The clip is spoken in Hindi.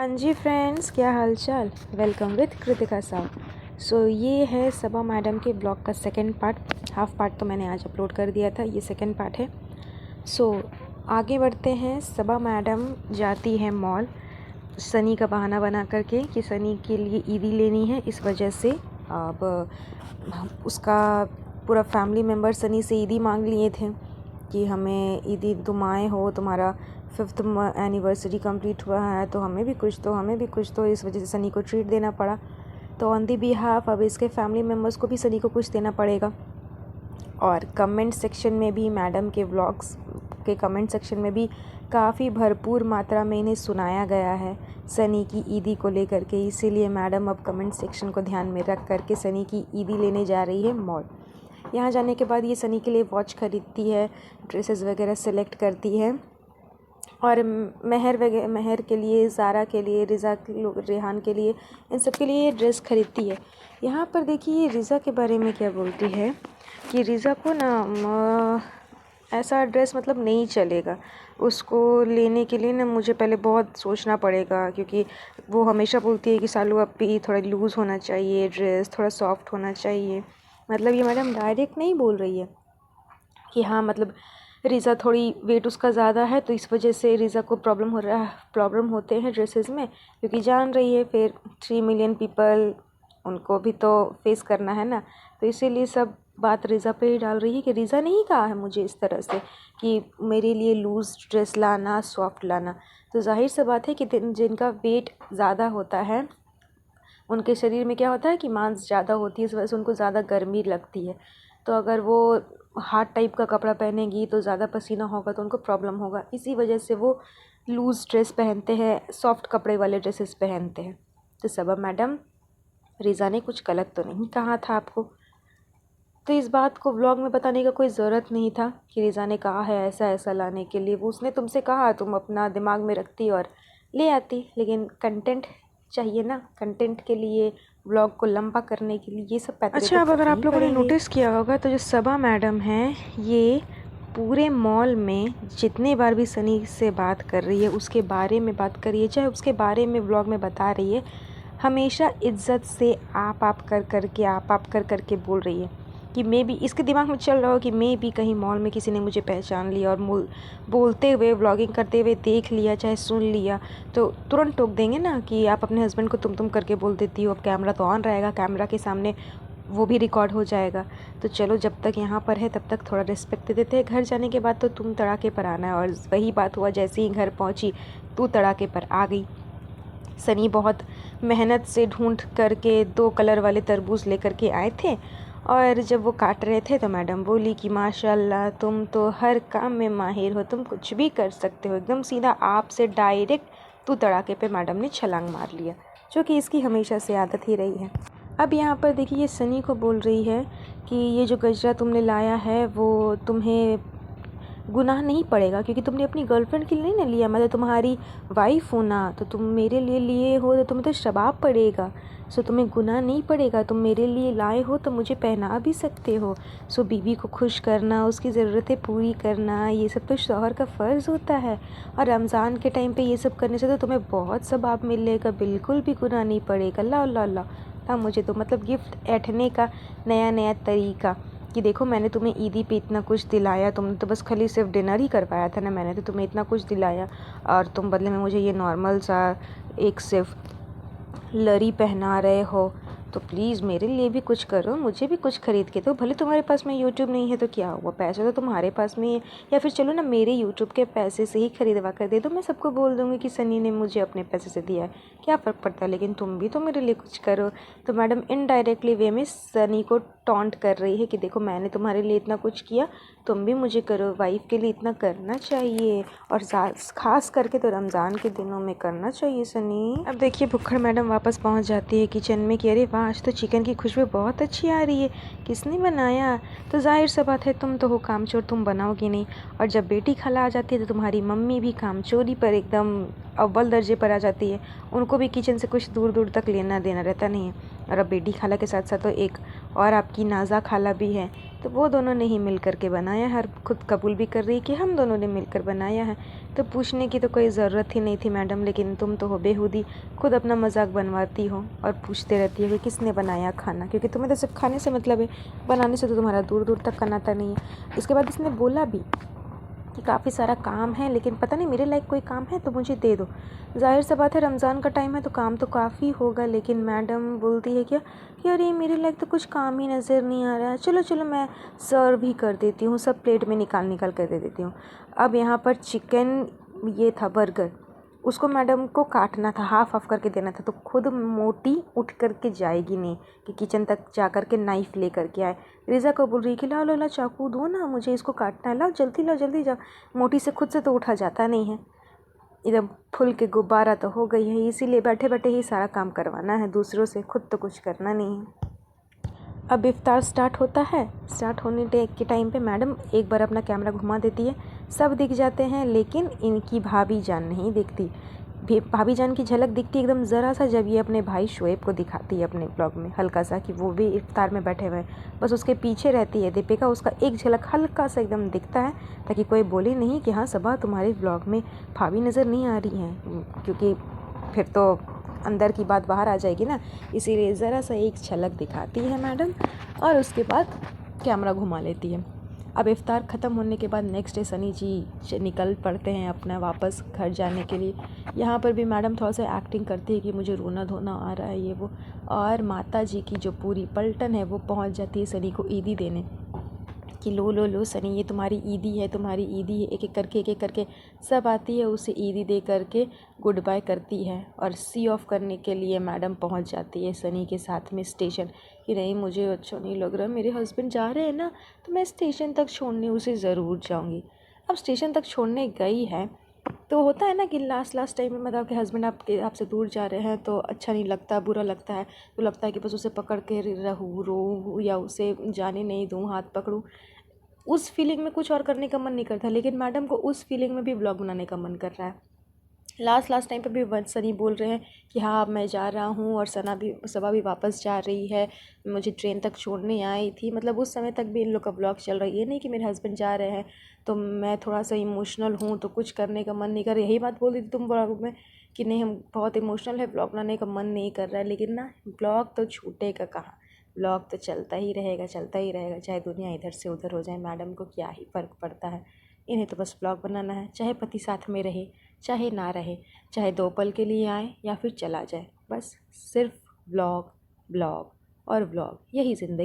हाँ जी फ्रेंड्स, क्या हाल चाल। वेलकम विद कृतिका साहब। ये है सबा मैडम के ब्लॉग का सेकंड पार्ट। हाफ पार्ट तो मैंने आज अपलोड कर दिया था, ये सेकंड पार्ट है। आगे बढ़ते हैं। सबा मैडम जाती है मॉल सनी का बहाना बना करके कि सनी के लिए ईदी लेनी है। इस वजह से अब उसका पूरा फैमिली मेम्बर सनी से ईदी मांग लिए थे कि हमें ईदी तुम आए हो, तुम्हारा 5th एनिवर्सरी कंप्लीट हुआ है तो हमें भी कुछ तो इस वजह से सनी को ट्रीट देना पड़ा। तो ऑन दी बिहाफ अब इसके फैमिली मेम्बर्स को भी सनी को कुछ देना पड़ेगा। और कमेंट सेक्शन में भी मैडम के व्लॉग्स के कमेंट सेक्शन में भी काफ़ी भरपूर मात्रा में इन्हें सुनाया गया है सनी की ईदी को लेकर के। इसीलिए मैडम अब कमेंट सेक्शन को ध्यान में रख करके सनी की ईदी लेने जा रही है मॉल। यहाँ जाने के बाद ये सनी के लिए वॉच खरीदती है, ड्रेसेस वगैरह सेलेक्ट करती है और महर के लिए, ज़ारा के लिए, रेहान के लिए, इन सब के लिए ड्रेस खरीदती है। यहाँ पर देखिए रिज़ा के बारे में क्या बोलती है कि रिज़ा को ना ऐसा ड्रेस मतलब नहीं चलेगा। उसको लेने के लिए ना मुझे पहले बहुत सोचना पड़ेगा, क्योंकि वो हमेशा बोलती है कि सालू अब भी थोड़ा लूज़ होना चाहिए, ड्रेस थोड़ा सॉफ्ट होना चाहिए। मतलब ये मैडम डायरेक्ट नहीं बोल रही है कि हाँ मतलब रिज़ा थोड़ी वेट उसका ज़्यादा है तो इस वजह से रिज़ा को प्रॉब्लम होते हैं ड्रेसेस में, क्योंकि जान रही है फिर 3 मिलियन पीपल उनको भी तो फेस करना है ना। तो इसीलिए सब बात रिज़ा पे ही डाल रही है कि रिज़ा ने ही कहा है मुझे इस तरह से कि मेरे लिए लूज़ ड्रेस लाना, सॉफ्ट लाना। तो जाहिर सी बात है कि जिनका वेट ज़्यादा होता है उनके शरीर में क्या होता है कि मांस ज़्यादा होती है, इस वजह से उनको ज़्यादा गर्मी लगती है। तो अगर वो हार्ड टाइप का कपड़ा पहनेंगी तो ज़्यादा पसीना होगा तो उनको प्रॉब्लम होगा। इसी वजह से वो लूज़ ड्रेस पहनते हैं, सॉफ्ट कपड़े वाले ड्रेसेस पहनते हैं। तो सबा मैडम, रिज़ा ने कुछ गलत तो नहीं कहा था आपको, तो इस बात को व्लॉग में बताने का कोई ज़रूरत नहीं था कि रिज़ा ने कहा है ऐसा ऐसा लाने के लिए। वो उसने तुमसे कहा, तुम अपना दिमाग में रखती और ले आती, लेकिन कंटेंट चाहिए ना। कंटेंट के लिए, व्लॉग को लंबा करने के लिए ये सब पैतरे अच्छा, अब अगर आप लोगों ने नोटिस किया होगा तो जो सबा मैडम हैं ये पूरे मॉल में जितने बार भी सनी से बात कर रही है, उसके बारे में बात कर रही है, चाहे उसके बारे में व्लॉग में बता रही है, हमेशा इज्जत से आप कर करके बोल रही है कि मे भी इसके दिमाग में चल रहा हो कि मे भी कहीं मॉल में किसी ने मुझे पहचान लिया और बोलते हुए, व्लॉगिंग करते हुए देख लिया, चाहे सुन लिया, तो तुरंत टोक देंगे ना कि आप अपने हस्बैंड को तुम करके बोल देती हो। अब कैमरा तो ऑन रहेगा, कैमरा के सामने वो भी रिकॉर्ड हो जाएगा। तो चलो जब तक यहाँ पर है तब तक थोड़ा रिस्पेक्ट दे देते हैं। घर जाने के बाद तो तुम तड़ाके पर आना है। और वही बात हुआ, जैसे ही घर पहुँची तू तड़ाके पर आ गई। सनी बहुत मेहनत से ढूंढ करके 2 कलर वाले तरबूज लेकर के आए थे और जब वो काट रहे थे तो मैडम बोली कि माशाल्लाह तुम तो हर काम में माहिर हो, तुम कुछ भी कर सकते हो। एकदम सीधा आपसे डायरेक्ट तू तड़ाके पे मैडम ने छलांग मार लिया, जो कि इसकी हमेशा से आदत ही रही है। अब यहाँ पर देखिए ये सनी को बोल रही है कि ये जो गजरा तुमने लाया है वो तुम्हें गुनाह नहीं पड़ेगा, क्योंकि तुमने अपनी गर्लफ्रेंड के लिए नहीं ना लिया। मैं तो तुम्हारी वाइफ हूँ ना, तो तुम मेरे लिए लिए हो तो तुम्हें तो शबाब पड़ेगा। तुम्हें गुनाह नहीं पड़ेगा, तुम मेरे लिए लाए हो तो मुझे पहना भी सकते हो। बीवी को खुश करना, उसकी ज़रूरतें पूरी करना, ये सब तो शौहर का फ़र्ज़ होता है। और रमज़ान के टाइम पे ये सब करने से तो तुम्हें बहुत सवाब मिलेगा, बिल्कुल भी गुनाह नहीं पड़ेगा। अल्लाह अल्लाह अल्लाह। मुझे तो मतलब गिफ्ट ऐंठने का नया नया तरीका कि देखो मैंने तुम्हें ईदी पे इतना कुछ दिलाया, तुमने तो बस खाली सिर्फ डिनर ही करवाया था ना, मैंने तो तुम्हें इतना कुछ दिलाया और तुम बदले में मुझे ये नॉर्मल सा एक सिर्फ लरी पहना रहे हो। तो प्लीज़ मेरे लिए भी कुछ करो, मुझे भी कुछ ख़रीद के दो। भले तुम्हारे पास में यूट्यूब नहीं है तो क्या हुआ, पैसे तो तुम्हारे पास में ही है। या फिर चलो ना मेरे यूट्यूब के पैसे से ही खरीदवा कर दे दो, मैं सबको बोल दूँगी कि सनी ने मुझे अपने पैसे से दिया है, क्या फ़र्क पड़ता है। लेकिन तुम भी तो मेरे लिए कुछ करो। तो मैडम इनडायरेक्टली वे में सनी को टॉन्ट कर रही है कि देखो मैंने तुम्हारे लिए इतना कुछ किया, तुम भी मुझे करो। वाइफ के लिए इतना करना चाहिए, और ख़ास करके तो रमज़ान के दिनों में करना चाहिए सनी। अब देखिए भुक्खड़ मैडम वापस पहुंच जाती है किचन में कि अरे वाह, आज तो चिकन की खुशबू बहुत अच्छी आ रही है, किसने बनाया। तो जाहिर सी बात है तुम तो हो कामचोर, तुम बनाओगी नहीं। और जब बेटी खाला आ जाती है तो तुम्हारी मम्मी भी कामचोरी पर एकदम अव्वल दर्जे पर आ जाती है। उनको भी किचन से कुछ दूर दूर तक लेना देना रहता नहीं है। और अब बेटी खाला के साथ साथ तो एक और आपकी नाज़ा खाला भी है, तो वो दोनों ने ही मिल कर के बनाया है। खुद कबूल भी कर रही है कि हम दोनों ने मिलकर बनाया है। तो पूछने की तो कोई ज़रूरत ही नहीं थी मैडम, लेकिन तुम तो हो बेहूदी, खुद अपना मजाक बनवाती हो और पूछते रहती हो कि किसने बनाया खाना, क्योंकि तुम्हें तो सिर्फ खाने से मतलब है, बनाने से तो तुम्हारा दूर दूर तक का नाता नहीं है। इसके बाद इसने बोला भी कि काफ़ी सारा काम है, लेकिन पता नहीं मेरे लायक कोई काम है तो मुझे दे दो। ज़ाहिर सा बात है रमज़ान का टाइम है तो काम तो काफ़ी होगा, लेकिन मैडम बोलती है क्या कि अरे मेरे लायक तो कुछ काम ही नज़र नहीं आ रहा है, चलो चलो मैं सर्व ही कर देती हूँ, सब प्लेट में निकाल कर दे देती हूँ। अब यहाँ पर चिकन ये था बर्गर, उसको मैडम को काटना था, हाफ ऑफ करके देना था, तो खुद मोटी उठ करके जाएगी नहीं कि किचन तक जा कर के नाइफ़ ले करके आए। रिज़ा को बोल रही कि लाओ लो ला चाकू दो ना, मुझे इसको काटना है, लाओ जल्दी जाओ। मोटी से खुद से तो उठा जाता नहीं है, एकदम फुल के गुब्बारा तो हो गई है, इसीलिए बैठे बैठे ही सारा काम करवाना है दूसरों से, खुद तो कुछ करना नहीं है। अब इफ्तार स्टार्ट होता है। स्टार्ट होने के टाइम पे मैडम एक बार अपना कैमरा घुमा देती है, सब दिख जाते हैं, लेकिन इनकी भाभी जान नहीं दिखती। भाभी जान की झलक दिखती एकदम ज़रा सा जब ये अपने भाई शोएब को दिखाती है अपने ब्लॉग में, हल्का सा, कि वो भी इफ्तार में बैठे हुए हैं। बस उसके पीछे रहती है दीपिका, उसका एक झलक हल्का सा एकदम दिखता है, ताकि कोई बोले नहीं कि हाँ सबा तुम्हारे ब्लॉग में भाभी नज़र नहीं आ रही हैं, क्योंकि फिर तो अंदर की बात बाहर आ जाएगी ना, इसीलिए ज़रा सा एक झलक दिखाती है मैडम और उसके बाद कैमरा घुमा लेती है। अब इफ्तार ख़त्म होने के बाद नेक्स्ट डे सनी जी निकल पड़ते हैं अपना वापस घर जाने के लिए। यहाँ पर भी मैडम थोड़ा सा एक्टिंग करती है कि मुझे रोना धोना आ रहा है ये वो, और माता जी की जो पूरी पलटन है वो पहुँच जाती है सनी को ईदी देने, कि लो सनी ये तुम्हारी ईदी है, तुम्हारी ईदी है। एक एक करके सब आती है, उसे ईदी दे करके गुड बाय करती है और सी ऑफ करने के लिए मैडम पहुंच जाती है सनी के साथ में स्टेशन, कि नहीं मुझे अच्छा नहीं लग रहा, मेरे हस्बैंड जा रहे हैं ना तो मैं स्टेशन तक छोड़ने उसे ज़रूर जाऊँगी। अब स्टेशन तक छोड़ने गई है तो होता है ना कि लास्ट टाइम में मतलब आपके हस्बैंड आपसे दूर जा रहे हैं तो अच्छा नहीं लगता, बुरा लगता है, तो लगता है कि बस उसे पकड़ के रहूँ रो या उसे जाने नहीं दूँ, हाथ पकड़ूँ। उस फीलिंग में कुछ और करने का मन नहीं करता, लेकिन मैडम को उस फीलिंग में भी ब्लॉग बनाने का मन कर रहा है। लास्ट टाइम पे भी सनी बोल रहे हैं कि हाँ अब मैं जा रहा हूँ, और सबा भी वापस जा रही है, मुझे ट्रेन तक छोड़ने आई थी, मतलब उस समय तक भी इन लोग का ब्लॉग चल रहा है। ये नहीं कि मेरे हस्बैंड जा रहे हैं तो मैं थोड़ा सा इमोशनल हूँ तो कुछ करने का मन नहीं कर रहा। यही बात बोल दी थी तुम ब्लॉग में कि नहीं हम बहुत इमोशनल है, ब्लॉग बनाने का मन नहीं कर रहा है, लेकिन ना ब्लॉग तो छूटेगा कहाँ, ब्लॉग तो चलता ही रहेगा, चाहे दुनिया इधर से उधर हो जाए, मैडम को क्या ही फ़र्क पड़ता है। इन्हें तो बस ब्लॉग बनाना है, चाहे पति साथ में रहे चाहे ना रहे, चाहे 2 पल के लिए आए या फिर चला जाए, बस सिर्फ ब्लॉग ब्लॉग और ब्लॉग, यही ज़िंदगी।